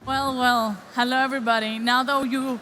Well, hello everybody. Now that you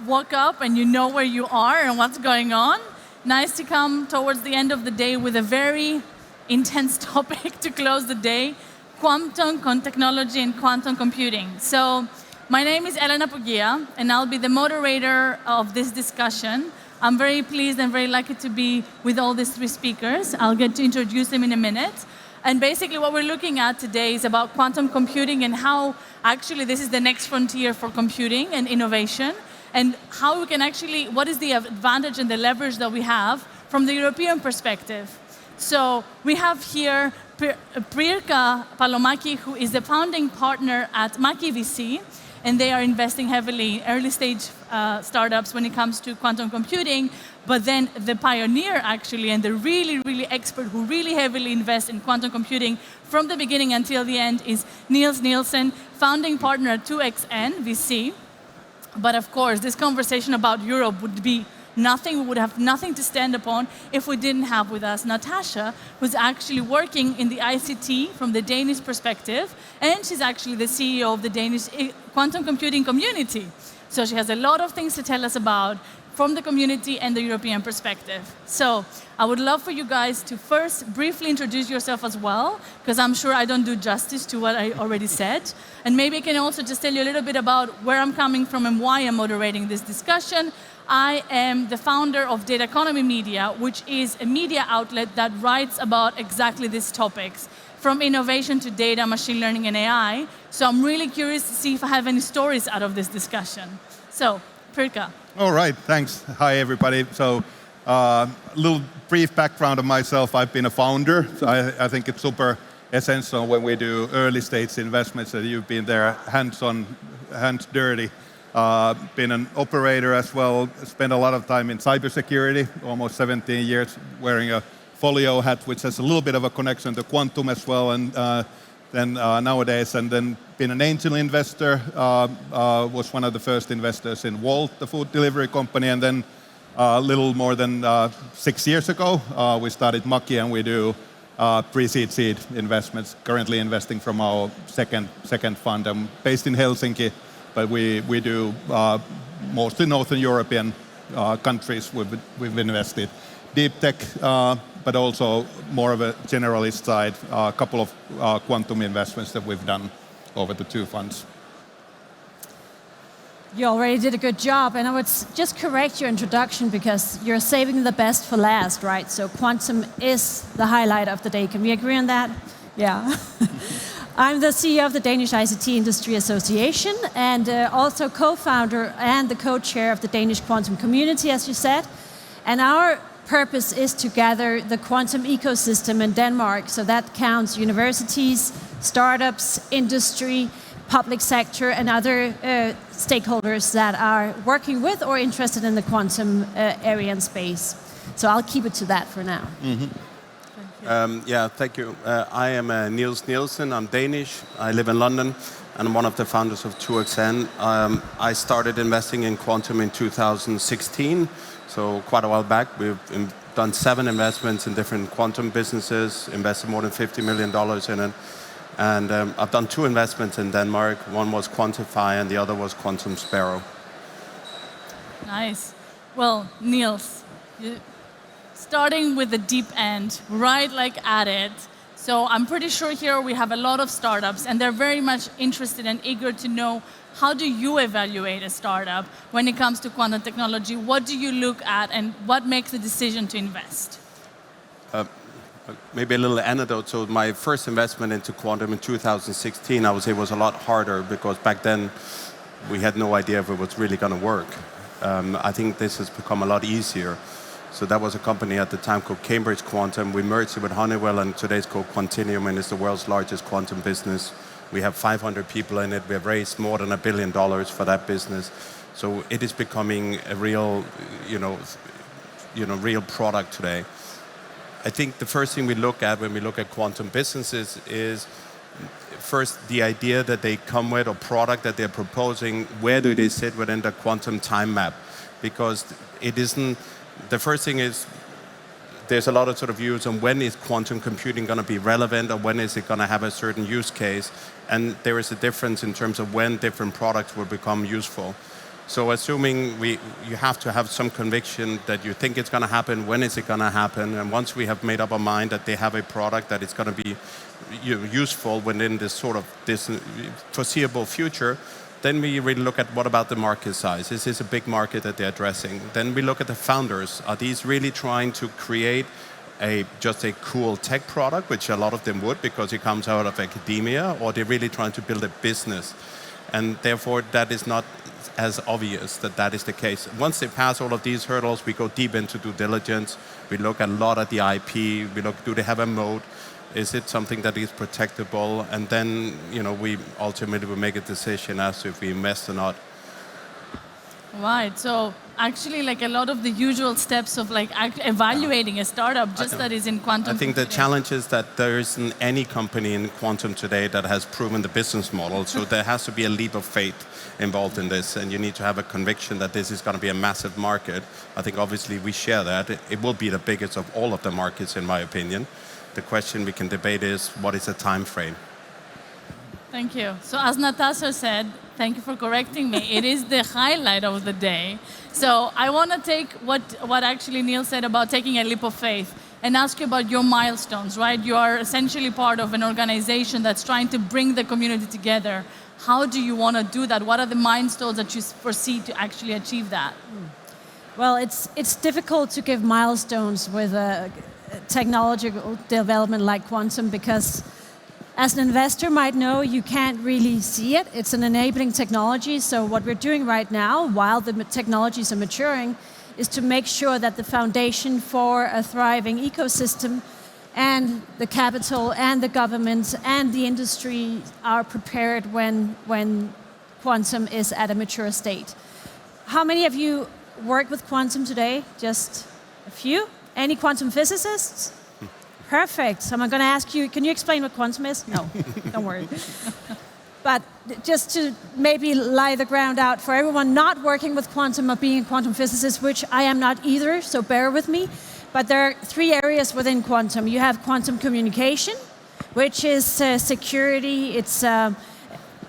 woke up and you know where you are and what's going on, nice to come towards the end of the day with a very intense topic to close the day, quantum technology and quantum computing. So my name is Elena Poughia and I'll be the moderator of this discussion. I'm very pleased and very lucky to be with all these three speakers. I'll get to introduce them in a minute. And basically what we're looking at today is about quantum computing and how actually this is the next frontier for computing and innovation, and how we can actually, what is the advantage and the leverage that we have from the European perspective. So we have here Pirkka Palomäki, who is the founding partner at MAKI.VC, and they are investing heavily in early stage startups when it comes to quantum computing. But then the pioneer actually, and the really expert who really heavily invests in quantum computing from the beginning until the end is Niels Nielsen, founding partner at 2XN.VC. But of course, this conversation about Europe would be nothing, we would have nothing to stand upon if we didn't have with us Natasha, who's actually working in the ICT from the Danish perspective, and she's actually the CEO of the Danish quantum computing community. So she has a lot of things to tell us about from the community and the European perspective. So I would love for you guys to first briefly introduce yourself as well, because I'm sure I don't do justice to what I already said. And maybe I can also just tell you a little bit about where I'm coming from and why I'm moderating this discussion. I am the founder of Dataconomy Media, which is a media outlet that writes about exactly these topics, from innovation to data, machine learning, and AI. So I'm really curious to see if I have any stories out of this discussion. So, Pirkka. All right, thanks. Hi, everybody. So, a little brief background of myself. I've been a founder. So I think it's super essential when we do early stage investments that you've been there, hands-on, hands dirty. Been an operator as well. Spent a lot of time in cybersecurity, almost 17 years, wearing a folio hat, which has a little bit of a connection to quantum as well. And then nowadays, and then been an angel investor, was one of the first investors in Wolt, the food delivery company, and then a little more than 6 years ago, we started MAKI, and we do pre-seed seed investments, currently investing from our second fund. I'm based in Helsinki, but we do mostly Northern European countries we've invested. Deep tech, but also more of a generalist side, a couple of quantum investments that we've done over the two funds. You already did a good job, and I would just correct your introduction because you're saving the best for last, right? So quantum is the highlight of the day. Can we agree on that? Yeah. I'm the CEO of the Danish ICT Industry Association and also co-founder and the co-chair of the Danish quantum community, as you said. And our purpose is to gather the quantum ecosystem in Denmark. So that counts universities, startups, industry, public sector, and other stakeholders that are working with or interested in the quantum area and space. So I'll keep it to that for now. Mm-hmm. Thank you. I am Niels Nielsen. I'm Danish. I live in London, and I'm one of the founders of 2XN. I started investing in quantum in 2016, so quite a while back. We've done 7 investments in different quantum businesses, invested more than $50 million in it. And I've done 2 investments in Denmark. One was Quantify, and the other was Quantum Sparrow. Nice. Well, Niels, starting with the deep end, right at it. So I'm pretty sure here we have a lot of startups and they're very much interested and eager to know, how do you evaluate a startup when it comes to quantum technology? What do you look at and what makes the decision to invest? Maybe a little anecdote. So my first investment into quantum in 2016, I would say was a lot harder because back then we had no idea if it was really going to work. I think this has become a lot easier. So that was a company at the time called Cambridge Quantum. We merged it with Honeywell, and today it's called Quantinuum, and it's the world's largest quantum business. We have 500 people in it. We have raised more than $1 billion for that business. So it is becoming a real, real product today. I think the first thing we look at when we look at quantum businesses is first the idea that they come with, or product that they're proposing, where do they sit within the quantum time map? Because it isn't, the first thing is there's a lot of sort of views on when is quantum computing going to be relevant, or when is it going to have a certain use case. And there is a difference in terms of when different products will become useful. So assuming you have to have some conviction that you think it's going to happen, when is it going to happen, and once we have made up our mind that they have a product that is going to be useful within this sort of this foreseeable future, then we really look at what about the market size. Is this a big market that they're addressing? Then we look at the founders. Are these really trying to create just a cool tech product, which a lot of them would because it comes out of academia, or they're really trying to build a business? And therefore, that is not as obvious that is the case. Once they pass all of these hurdles, we go deep into due diligence. We look a lot at the IP. We look, do they have a moat? Is it something that is protectable? And then, we ultimately will make a decision as to if we invest or not. Right. So actually, like a lot of the usual steps of like evaluating a startup just that is in quantum. I think the challenge is that there isn't any company in quantum today that has proven the business model. So there has to be a leap of faith involved in this, and you need to have a conviction that this is going to be a massive market. I think obviously we share that. It will be the biggest of all of the markets, in my opinion. The question we can debate is, what is the time frame? Thank you. So as Natasha said, thank you for correcting me, it is the highlight of the day. So I want to take what actually Niels said about taking a leap of faith and ask you about your milestones, right? You are essentially part of an organization that's trying to bring the community together. How do you want to do that? What are the milestones that you foresee to actually achieve that? Well, it's difficult to give milestones with a technological development like quantum because, as an investor might know, you can't really see it. It's an enabling technology. So what we're doing right now, while the technologies are maturing, is to make sure that the foundation for a thriving ecosystem and the capital and the government and the industry are prepared when quantum is at a mature state. How many of you work with quantum today? Just a few? Any quantum physicists? Perfect. So I'm going to ask you, can you explain what quantum is? No, don't worry. But just to maybe lie the ground out for everyone not working with quantum or being a quantum physicist, which I am not either, so bear with me. But there are three areas within quantum. You have quantum communication, which is security. It's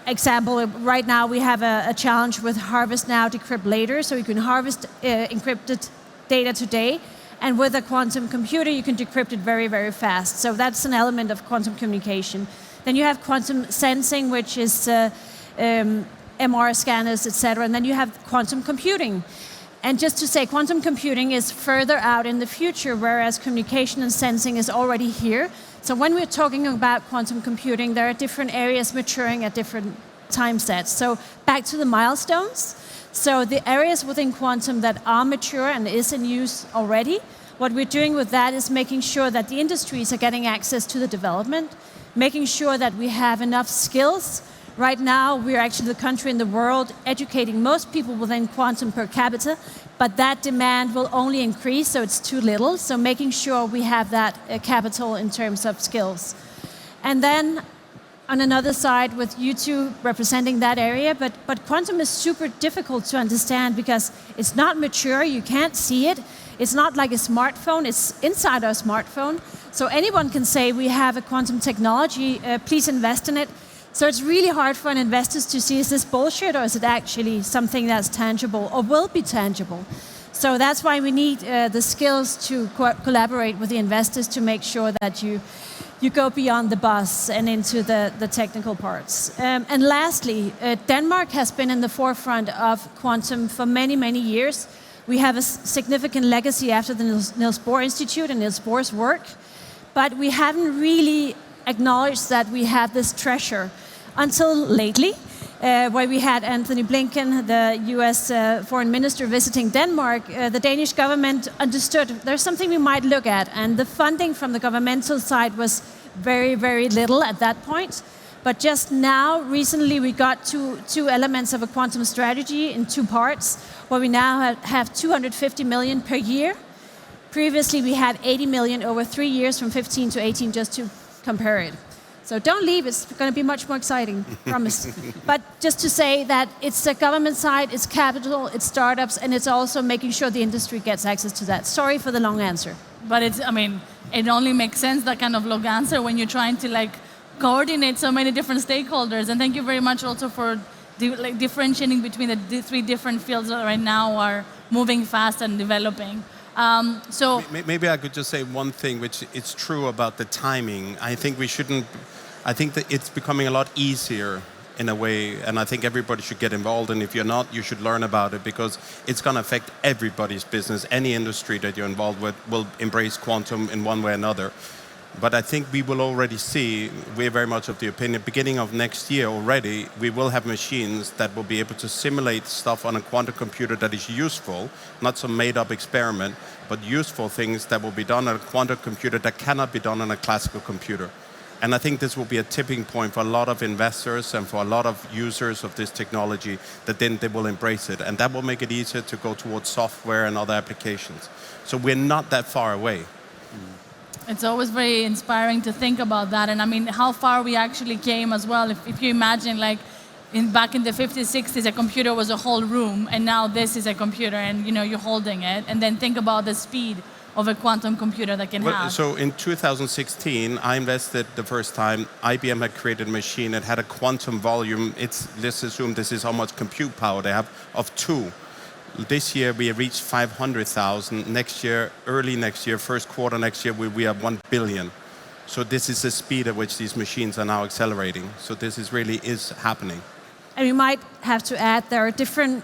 example, right now we have a challenge with harvest now, decrypt later. So you can harvest encrypted data today. And with a quantum computer, you can decrypt it very, very fast. So that's an element of quantum communication. Then you have quantum sensing, which is MR scanners, etc. And then you have quantum computing. And just to say, quantum computing is further out in the future, whereas communication and sensing is already here. So when we're talking about quantum computing, there are different areas maturing at different time sets. So back to the milestones. So the areas within quantum that are mature and is in use already, what we're doing with that is making sure that the industries are getting access to the development, making sure that we have enough skills. Right now, we're actually the country in the world educating most people within quantum per capita, but that demand will only increase, so it's too little. So making sure we have that capital in terms of skills. And then on another side, with you two representing that area, but quantum is super difficult to understand because it's not mature, you can't see it. It's not like a smartphone, it's inside our smartphone. So anyone can say, we have a quantum technology, please invest in it. So it's really hard for investors to see, is this bullshit or is it actually something that's tangible or will be tangible? So that's why we need the skills to collaborate with the investors to make sure that you go beyond the bus and into the technical parts. And lastly, Denmark has been in the forefront of quantum for many, many years. We have a significant legacy after the Niels Bohr Institute and Niels Bohr's work, but we haven't really acknowledged that we have this treasure until lately, where we had Anthony Blinken, the US foreign minister, visiting Denmark. The Danish government understood there's something we might look at, and the funding from the governmental side was very, very little at that point. But just now, recently, we got two elements of a quantum strategy in two parts, where we now have 250 million per year. Previously, we had 80 million over 3 years, from 15 to 18, just to compare it. So don't leave, it's going to be much more exciting, promise. But just to say that it's the government side, it's capital, it's startups, and it's also making sure the industry gets access to that. Sorry for the long answer. but it only makes sense, that kind of long answer, when you're trying to coordinate so many different stakeholders. And thank you very much also for differentiating between the three different fields that right now are moving fast and developing. So maybe I could just say one thing, which it's true about the timing. I think that it's becoming a lot easier in a way, and I think everybody should get involved, and if you're not, you should learn about it, because it's going to affect everybody's business. Any industry that you're involved with will embrace quantum in one way or another. But I think we will already see, we're very much of the opinion, beginning of next year already, we will have machines that will be able to simulate stuff on a quantum computer that is useful, not some made-up experiment, but useful things that will be done on a quantum computer that cannot be done on a classical computer. And I think this will be a tipping point for a lot of investors and for a lot of users of this technology, that then they will embrace it. And that will make it easier to go towards software and other applications. So we're not that far away. It's always very inspiring to think about that. And how far we actually came as well. If you imagine, back in the 50s, 60s, a computer was a whole room, and now this is a computer, and you're holding it. And then think about the speed of a quantum computer that can have. So in 2016, I invested the first time. IBM had created a machine that had a quantum volume. Let's assume this is how much compute power they have, of 2. This year we reached 500,000. Next year, early next year, first quarter next year, we have 1 billion. So this is the speed at which these machines are now accelerating. So this really is happening. And you might have to add, there are different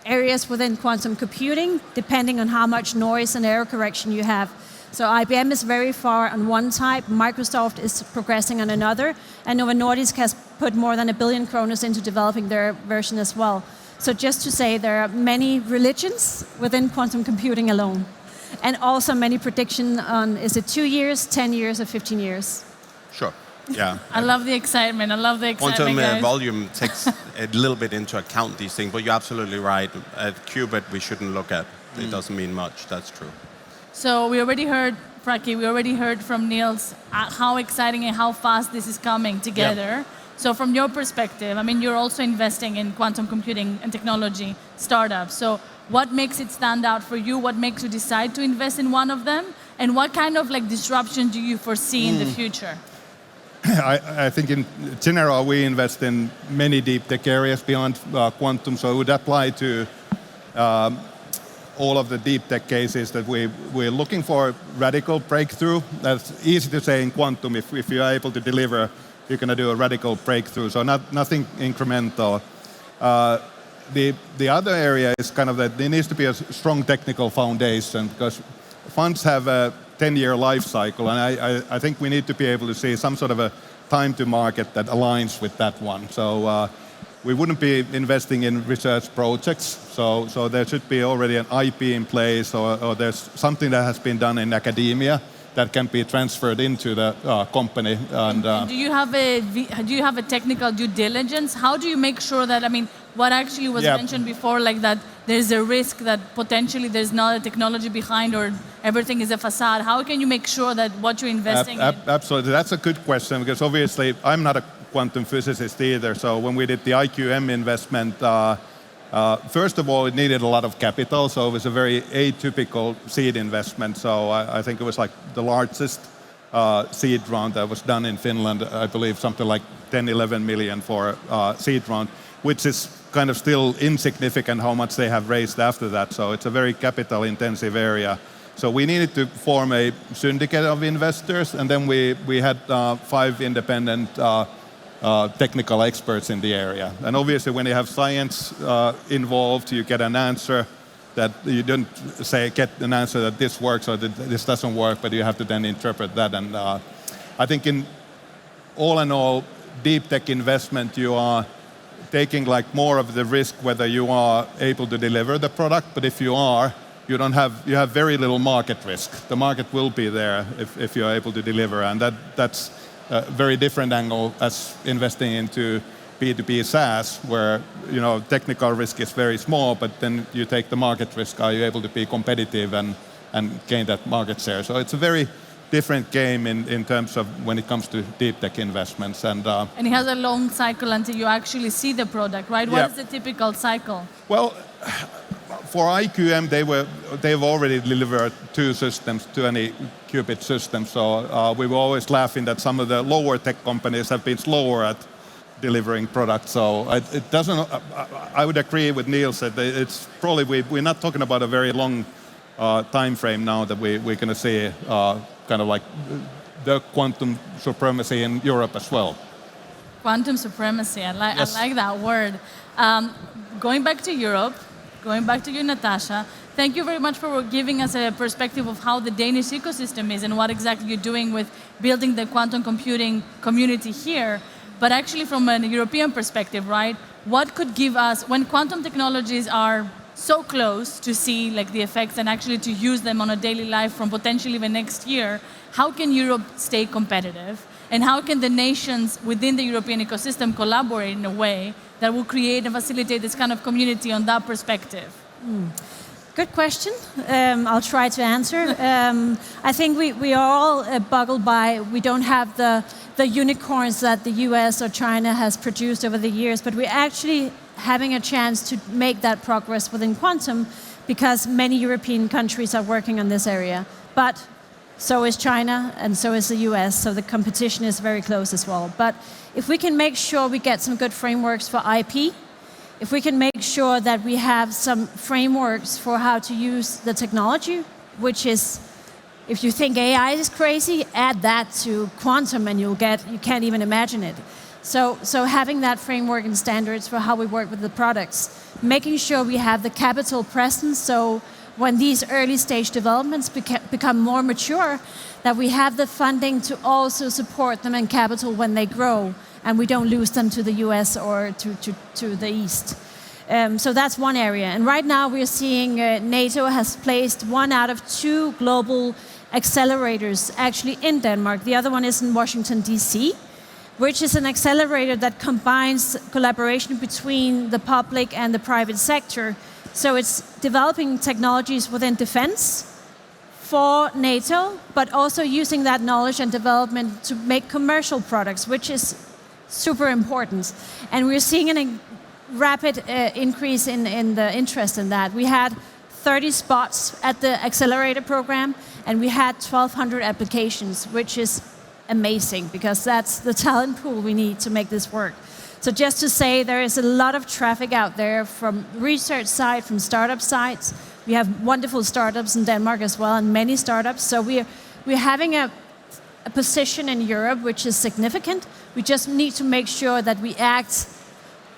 areas within quantum computing, depending on how much noise and error correction you have. So IBM is very far on one type, Microsoft is progressing on another, and Novo Nordisk has put more than 1 billion kroners into developing their version as well. So just to say, there are many religions within quantum computing alone, and also many predictions on, is it 2 years, 10 years, or 15 years? Sure. Yeah. I love the excitement. Quantum guys. volume takes a little bit into account these things, but you're absolutely right. At qubit, we shouldn't look at. It doesn't mean much. That's true. So we already heard, Fraki, from Niels how exciting and how fast this is coming together. Yeah. So from your perspective, you're also investing in quantum computing and technology startups. So what makes it stand out for you? What makes you decide to invest in one of them? And what kind of disruption do you foresee in the future? I think in general we invest in many deep tech areas beyond quantum, so it would apply to all of the deep tech cases that we're looking for radical breakthrough. That's easy to say in quantum. If you're able to deliver, you're going to do a radical breakthrough, so nothing incremental. The other area is kind of that there needs to be a strong technical foundation, because funds have a 10-year life cycle, and I think we need to be able to see some sort of a time to market that aligns with that one. So we wouldn't be investing in research projects, so there should be already an IP in place, or there's something that has been done in academia that can be transferred into the company. And do you have a technical due diligence? How do you make sure that, what actually was mentioned before, that there's a risk that potentially there's not a technology behind, or everything is a facade? How can you make sure that what you're investing in? Absolutely, that's a good question, because obviously I'm not a quantum physicist either. So when we did the IQM investment, first of all, it needed a lot of capital, so it was a very atypical seed investment. So I think it was the largest seed round that was done in Finland. I believe something like 10-11 million for a seed round, which is kind of still insignificant how much they have raised after that. So it's a very capital intensive area. So we needed to form a syndicate of investors, and then we had 5 independent technical experts in the area. And obviously when you have science involved, you get an answer that you don't get an answer that this works or that this doesn't work, but you have to then interpret that. And I think in all, deep tech investment, you are taking more of the risk whether you are able to deliver the product, but if you are, you have very little market risk. The market will be there if you're able to deliver, and that's a very different angle as investing into B2B SaaS, where technical risk is very small, but then you take the market risk. Are you able to be competitive and gain that market share? So it's a very different game in terms of when it comes to deep tech investments. And it has a long cycle until you actually see the product, right? What is the typical cycle? Well, for IQM, they've already delivered 2 systems, 20 qubit systems. So we were always laughing that some of the lower tech companies have been slower at delivering products. So it doesn't. I would agree with Niels that it's probably we're not talking about a very long time frame now that we're going to see kind of like the quantum supremacy in Europe as well. Quantum supremacy. Yes. I like that word. Going back to Europe, going back to you, Natasha. Thank you very much for giving us a perspective of how the Danish ecosystem is and what exactly you're doing with building the quantum computing community here. But actually from a European perspective, right? What could give us, when quantum technologies are so close to see like the effects and actually to use them on a daily life from potentially the next year, how can Europe stay competitive? And how can the nations within the European ecosystem collaborate in a way that will create and facilitate this kind of community on that perspective? Good question. I'll try to answer. I think we are all boggled by, we don't have the unicorns that the US or China has produced over the years, but we're actually having a chance to make that progress within quantum because many European countries are working on this area. But so is China and so is the US, so the competition is very close as well. But if we can make sure we get some good frameworks for IP, if we can make sure that we have some frameworks for how to use the technology, which is, if you think AI is crazy, add that to quantum and you can't even imagine it. So having that framework and standards for how we work with the products, making sure we have the capital presence, so when these early stage developments become more mature, that we have the funding to also support them in capital when they grow, and we don't lose them to the US or to the East. So that's one area. And right now we're seeing NATO has placed 1 out of 2 global accelerators actually in Denmark. The other one is in Washington, D.C., which is an accelerator that combines collaboration between the public and the private sector. So it's developing technologies within defense for NATO, but also using that knowledge and development to make commercial products, which is super important. And we're seeing a rapid increase in the interest in that. We had 30 spots at the accelerator program, and we had 1,200 applications, which is amazing because that's the talent pool we need to make this work. So just to say, there is a lot of traffic out there from research side, from startup sides. We have wonderful startups in Denmark as well, and many startups. So we're having a position in Europe which is significant. We just need to make sure that we act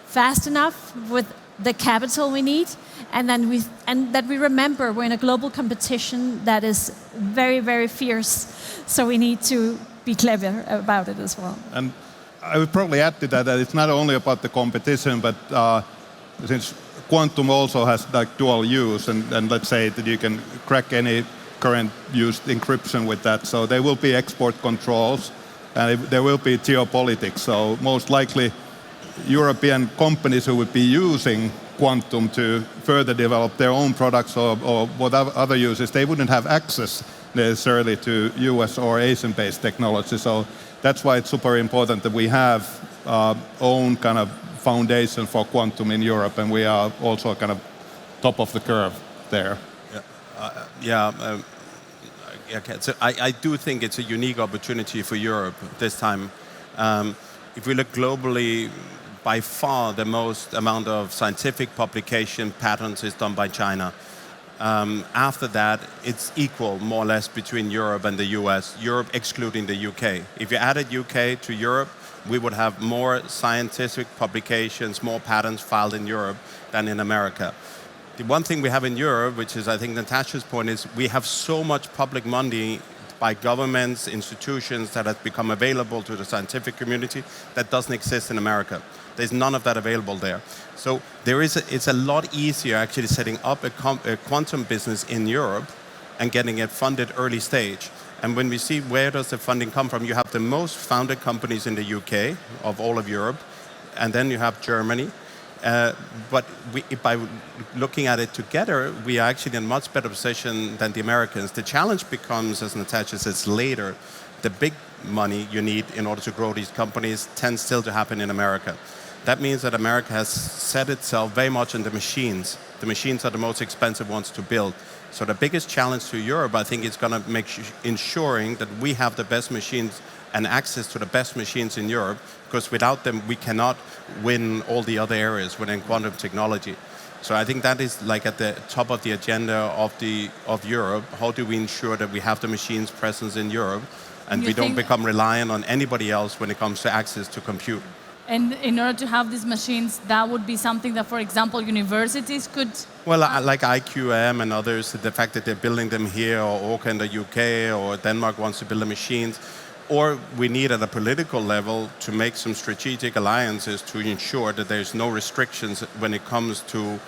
fast enough with the capital we need, and that we remember we're in a global competition that is very, very fierce. So we need to be clever about it as well. And I would probably add to that it's not only about the competition, but since quantum also has like dual use, and let's say that you can crack any current used encryption with that, so there will be export controls, and there will be geopolitics. So most likely, European companies who would be using quantum to further develop their own products or what other uses, they wouldn't have access necessarily to US or Asian-based technology. So that's why it's super important that we have own kind of foundation for quantum in Europe, and we are also kind of top of the curve there. Okay. So I do think it's a unique opportunity for Europe this time. If we look globally, by far the most amount of scientific publication patents is done by China. After that, it's equal, more or less, between Europe and the US, Europe excluding the UK. If you added UK to Europe, we would have more scientific publications, more patents filed in Europe than in America. The one thing we have in Europe, which is I think Natasha's point, is we have so much public money by governments, institutions that has become available to the scientific community that doesn't exist in America. There's none of that available there. So it's a lot easier actually setting up a quantum business in Europe and getting it funded early stage. And when we see where does the funding come from, you have the most founded companies in the UK of all of Europe, and then you have Germany. But by looking at it together, we are actually in a much better position than the Americans. The challenge becomes, as Natasha says, later. The big money you need in order to grow these companies tends still to happen in America. That means that America has set itself very much in the machines The machines are the most expensive ones to build. So the biggest challenge to Europe, I think, is going to make ensuring that we have the best machines and access to the best machines in Europe, because without them, we cannot win all the other areas within quantum technology. So I think that is like at the top of the agenda of Europe. How do we ensure that we have the machines presence in Europe and we don't become reliant on anybody else when it comes to access to compute? And in order to have these machines, that would be something that, for example, universities could... Well, like IQM and others, the fact that they're building them here, or Orca in the UK, or Denmark wants to build the machines, or we need at a political level to make some strategic alliances to ensure that there's no restrictions when it comes to,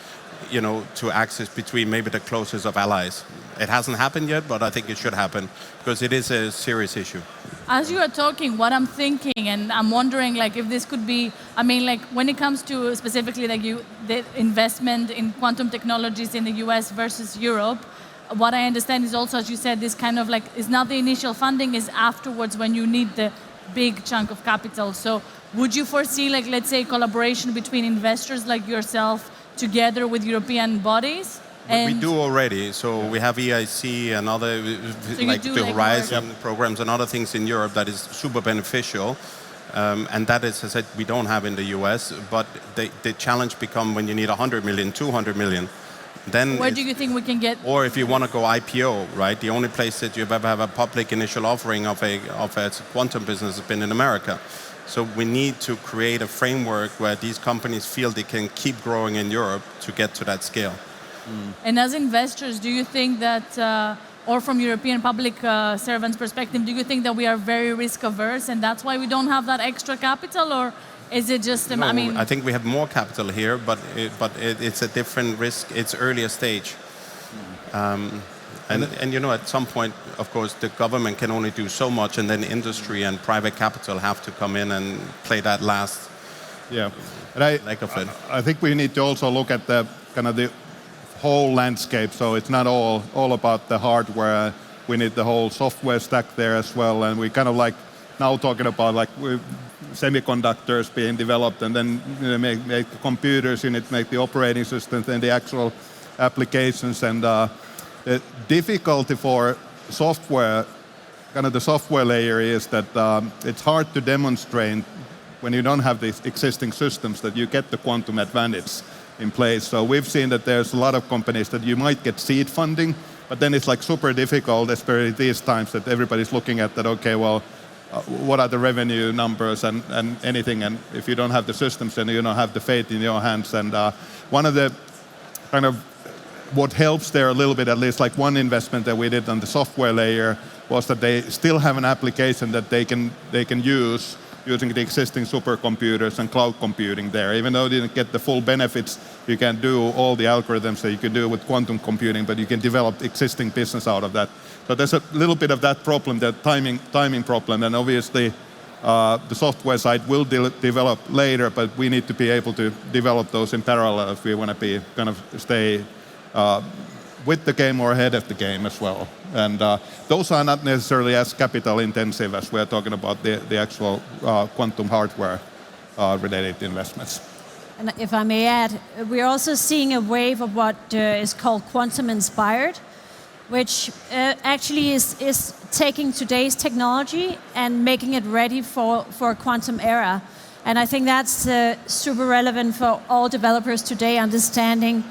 to access between maybe the closest of allies. It hasn't happened yet, but I think it should happen because it is a serious issue. As you are talking, what I'm thinking, and I'm wondering, like, if this could be, I mean, like, when it comes to specifically, like, the investment in quantum technologies in the US versus Europe, what I understand is also, as you said, this kind of like, is not the initial funding, is afterwards when you need the big chunk of capital. So would you foresee, like, let's say, collaboration between investors like yourself together with European bodies? We do already. So we have EIC and other, like the Horizon programs and other things in Europe that is super beneficial. And that is, as I said, we don't have in the US. But the challenge becomes when you need 100 million, 200 million. Then where do you think we can get? Or if you want to go IPO, right? The only place that you've ever have a public initial offering of a quantum business has been in America. So we need to create a framework where these companies feel they can keep growing in Europe to get to that scale. And as investors, do you think that, or from European public servants' perspective, do you think that we are very risk averse and that's why we don't have that extra capital, or is it just? No, I think we have more capital here, but it's a different risk. It's earlier stage, and at some point, of course, the government can only do so much, and then industry and private capital have to come in and play that last. Yeah, and I think we need to also look at the kind of the whole landscape. So it's not all about the hardware. We need the whole software stack there as well, and we kind of like now talking about like semiconductors being developed, and then make the computers in it, make the operating systems and the actual applications. And the difficulty for software, kind of the software layer, is that it's hard to demonstrate when you don't have these existing systems that you get the quantum advantage in place. So we've seen that there's a lot of companies that you might get seed funding, but then it's like super difficult, especially these times, that everybody's looking at that, okay, well, what are the revenue numbers and anything, and if you don't have the systems, then you don't have the faith in your hands. And one of the kind of what helps there a little bit, at least like one investment that we did on the software layer, was that they still have an application that they can use using the existing supercomputers and cloud computing there. Even though they didn't get the full benefits, you can do all the algorithms that you can do with quantum computing, but you can develop existing business out of that. So there's a little bit of that problem, that timing problem, and obviously the software side will develop later, but we need to be able to develop those in parallel if we want to be kind of stay with the game or ahead of the game as well. And those are not necessarily as capital intensive as we're talking about the actual quantum hardware related investments. And if I may add, we're also seeing a wave of what is called quantum inspired, which actually is taking today's technology and making it ready for a quantum era. And I think that's super relevant for all developers today, understanding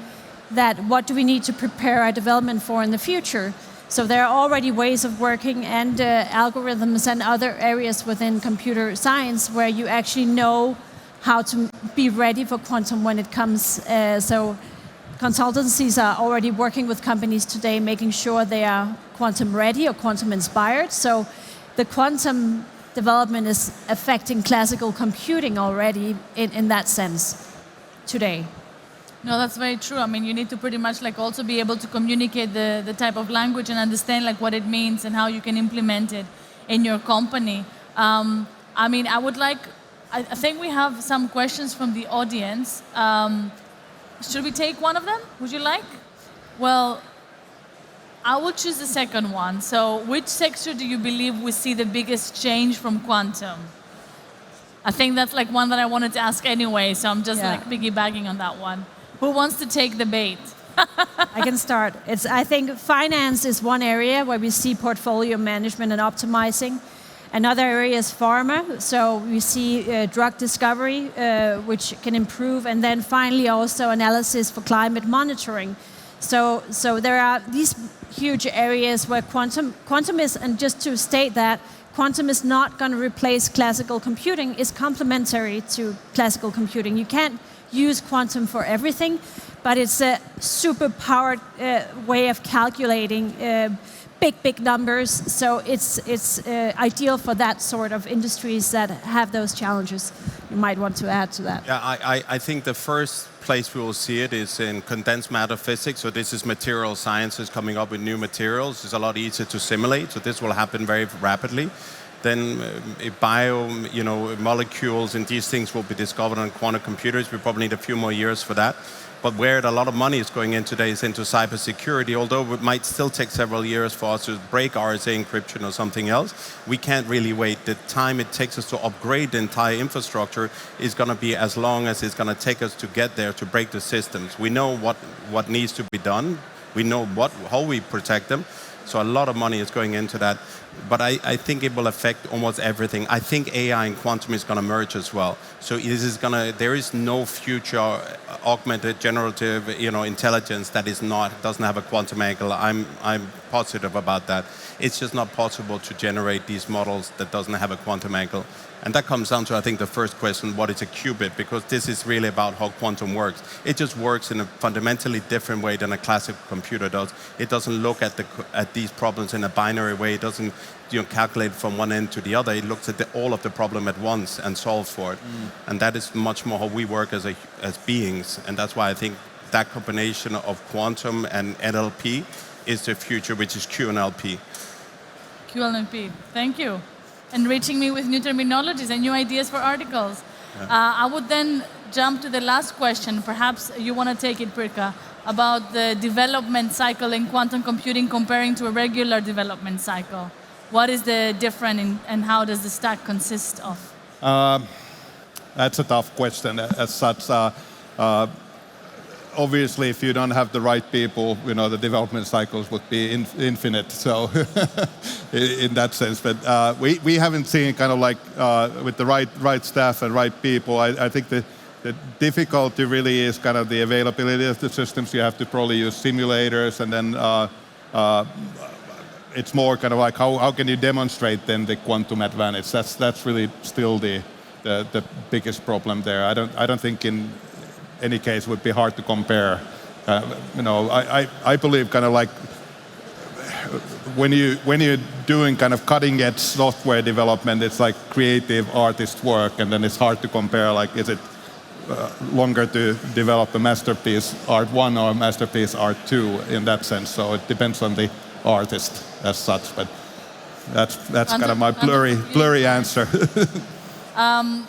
that what do we need to prepare our development for in the future. So there are already ways of working and algorithms and other areas within computer science where you actually know how to be ready for quantum when it comes. So consultancies are already working with companies today, making sure they are quantum ready or quantum inspired. So the quantum development is affecting classical computing already in that sense today. No, that's very true. I mean, you need to pretty much like also be able to communicate the type of language and understand like what it means and how you can implement it in your company. I mean, I think we have some questions from the audience. Should we take one of them? Would you like? Well, I will choose the second one. So which sector do you believe we see the biggest change from quantum? I think that's like one that I wanted to ask anyway, so I'm just like piggybacking on that one. Who wants to take the bait? I can start. I think finance is one area where we see portfolio management and optimizing. Another area is pharma, so we see drug discovery, which can improve, and then finally also analysis for climate monitoring. So there are these huge areas where quantum is, and just to state that, quantum is not going to replace classical computing, it's complementary to classical computing. You can't use quantum for everything, but it's a super powered way of calculating big numbers. So it's ideal for that sort of industries that have those challenges. You might want to add to that. Yeah, I think the first place we will see it is in condensed matter physics. So this is material sciences coming up with new materials. It's a lot easier to simulate. So this will happen very rapidly. Then molecules and these things will be discovered on quantum computers. We probably need a few more years for that. But where a lot of money is going in today is into cybersecurity. Although it might still take several years for us to break RSA encryption or something else, we can't really wait. The time it takes us to upgrade the entire infrastructure is going to be as long as it's going to take us to get there to break the systems. We know what needs to be done. We know how we protect them. So a lot of money is going into that. But I think it will affect almost everything. I think AI and quantum is going to merge as well. So there is no future augmented generative intelligence that doesn't have a quantum angle. I'm positive about that. It's just not possible to generate these models that doesn't have a quantum angle. And that comes down to, I think, the first question, what is a qubit? Because this is really about how quantum works. It just works in a fundamentally different way than a classical computer does. It doesn't look at these problems in a binary way. It doesn't calculate from one end to the other. It looks at all of the problem at once and solves for it. And that is much more how we work as beings. And that's why I think that combination of quantum and NLP is the future, which is QNLP. QNLP, thank you. Enriching me with new terminologies and new ideas for articles. Yeah. I would then jump to the last question. Perhaps you want to take it, Pirkka, about the development cycle in quantum computing comparing to a regular development cycle. What is the difference and how does the stack consist of? That's a tough question as such. Obviously, if you don't have the right people, the development cycles would be infinite. So, in that sense, but we haven't seen kind of like with the right staff and right people. I think the difficulty really is kind of the availability of the systems. You have to probably use simulators, and then it's more kind of like how can you demonstrate then the quantum advantage? That's really still the biggest problem there. I don't think in any case would be hard to compare. I believe kind of like when you're doing kind of cutting edge software development, it's like creative artist work, and then it's hard to compare. Like, is it longer to develop a masterpiece Art 1 or a masterpiece Art 2 in that sense? So it depends on the artist as such. But that's kind of my blurry answer.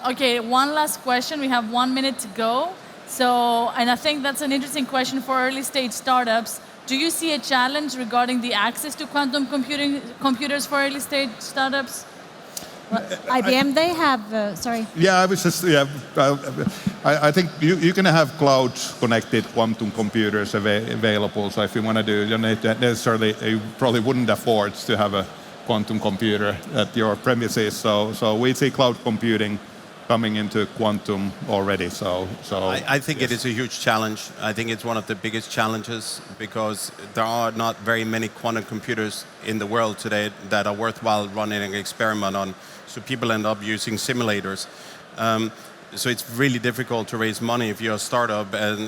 Okay, one last question. We have 1 minute to go. So, and I think that's an interesting question for early stage startups. Do you see a challenge regarding the access to quantum computers for early stage startups? IBM, they have, sorry. Yeah, I was just, I think you can have cloud connected quantum computers available. So if you want to do, you probably wouldn't afford to have a quantum computer at your premises. So we see cloud computing coming into quantum already. So I think it is a huge challenge. I think it's one of the biggest challenges because there are not very many quantum computers in the world today that are worthwhile running an experiment on. So people end up using simulators. So it's really difficult to raise money if you're a startup. And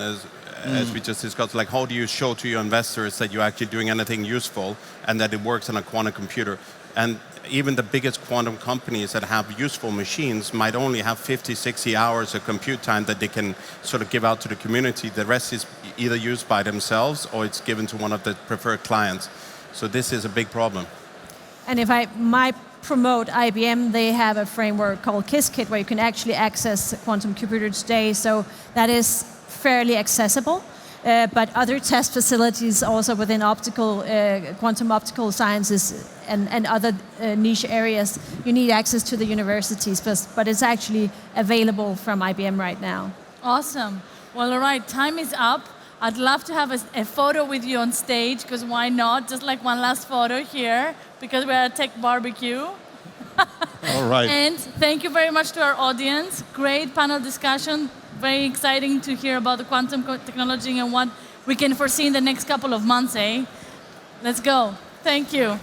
as we just discussed, like how do you show to your investors that you're actually doing anything useful and that it works on a quantum computer? And even the biggest quantum companies that have useful machines might only have 50, 60 hours of compute time that they can sort of give out to the community. The rest is either used by themselves or it's given to one of the preferred clients. So this is a big problem. And if I might promote IBM, they have a framework called QISKit where you can actually access quantum computers today. So that is fairly accessible. But other test facilities also within quantum optical sciences and other niche areas, you need access to the universities, but it's actually available from IBM right now. Awesome. Well, all right, time is up. I'd love to have a photo with you on stage, because why not? Just like one last photo here, because we're at TechBBQ. All right. And thank you very much to our audience. Great panel discussion. Very exciting to hear about the quantum technology and what we can foresee in the next couple of months, eh? Let's go. Thank you.